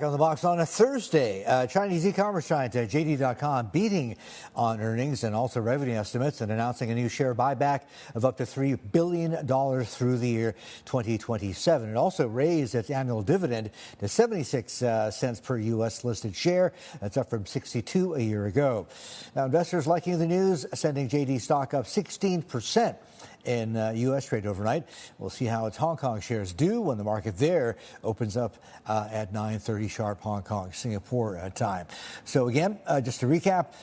On the box on a Thursday, Chinese e-commerce giant JD.com beating on earnings and also revenue estimates and announcing a new share buyback of up to $3 billion through the year 2027. It also raised its annual dividend to 76 cents per U.S. listed share. That's up from 62 a year ago. Now, investors liking the news, sending JD stock up 16% in U.S. trade overnight. We'll see how its Hong Kong shares do when the market there opens up at 9:30 sharp Hong Kong, Singapore time. So again, just to recap,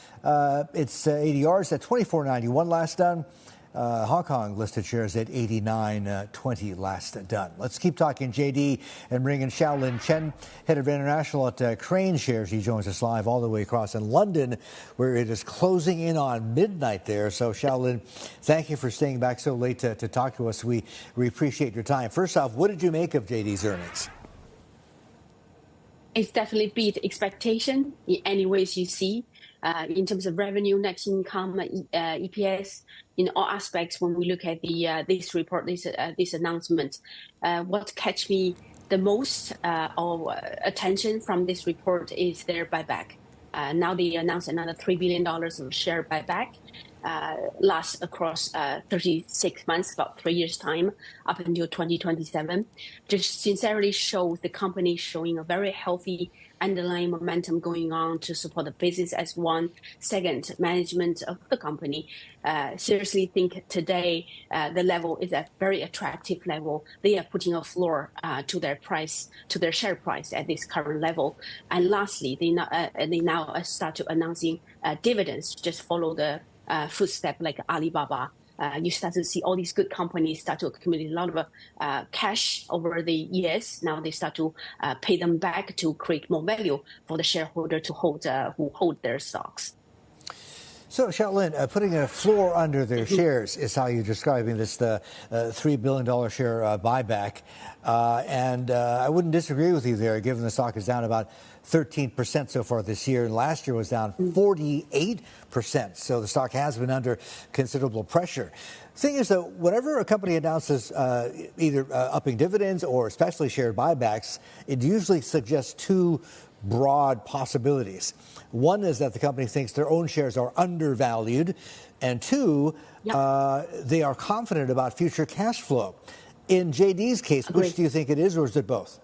it's ADRs at 24.91 last done. Hong Kong listed shares at 89.20 last done. Let's keep talking JD and bring in Xiaolin Chen, head of international at KraneShares. He joins us live all the way across in London, where it is closing in on midnight there. So Xiaolin, thank you for staying back so late to talk to us. We appreciate your time. First off, what did you make of JD's earnings? It's definitely beat expectation in any ways you see. In terms of revenue, net income, EPS, in all aspects. When we look at this report, this announcement, what catch me the most attention from this report is their buyback. Now they announced another $3 billion of share buyback. Lasts across 36 months, about 3 years' time, up until 2027. Just sincerely shows the company showing a very healthy underlying momentum going on to support the business as one. Second, management of the company. Seriously think today the level is a very attractive level. They are putting a floor to their price, to their share price at this current level. And lastly, they now start to announcing dividends. Just follow the footstep like Alibaba. You start to see all these good companies start to accumulate a lot of cash over the years. Now they start to pay them back to create more value for the shareholder to hold who hold their stocks. So, Xiaolin, putting a floor under their shares is how you're describing this, the $3 billion share buyback. And I wouldn't disagree with you there, given the stock is down about 13% so far this year. And last year was down 48%. So the stock has been under considerable pressure. Thing is, though, whenever a company announces either upping dividends or especially share buybacks, it usually suggests two broad possibilities. One is that the company thinks their own shares are undervalued, and two, they are confident about future cash flow. In JD's case, which do you think it is, or is it both?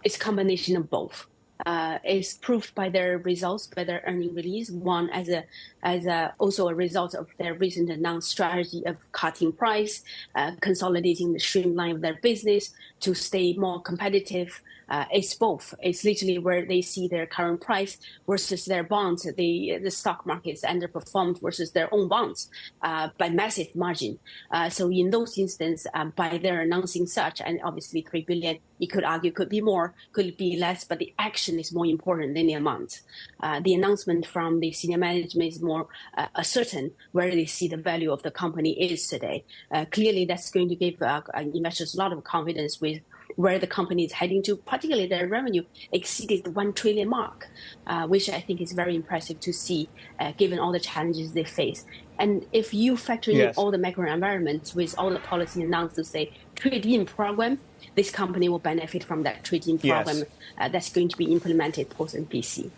It's a combination of both. It's proved by their results, by their earning release. One as also a result of their recent announced strategy of cutting price, consolidating the streamline of their business to stay more competitive. It's both. It's literally where they see their current price versus their bonds. The stock market is underperformed versus their own bonds by massive margin. So in those instances, by their announcing such, and obviously $3 billion, you could argue could be more, could be less, but the action is more important than the amount. The announcement from the senior management is more certain where they see the value of the company is today. Clearly, that's going to give investors a lot of confidence with where the company is heading to, particularly their revenue exceeded the 1 trillion mark, which I think is very impressive to see, given all the challenges they face. And if you factor in all the macro environments with all the policy announced to say trade-in program, this company will benefit from that trade-in program that's going to be implemented post-NPC.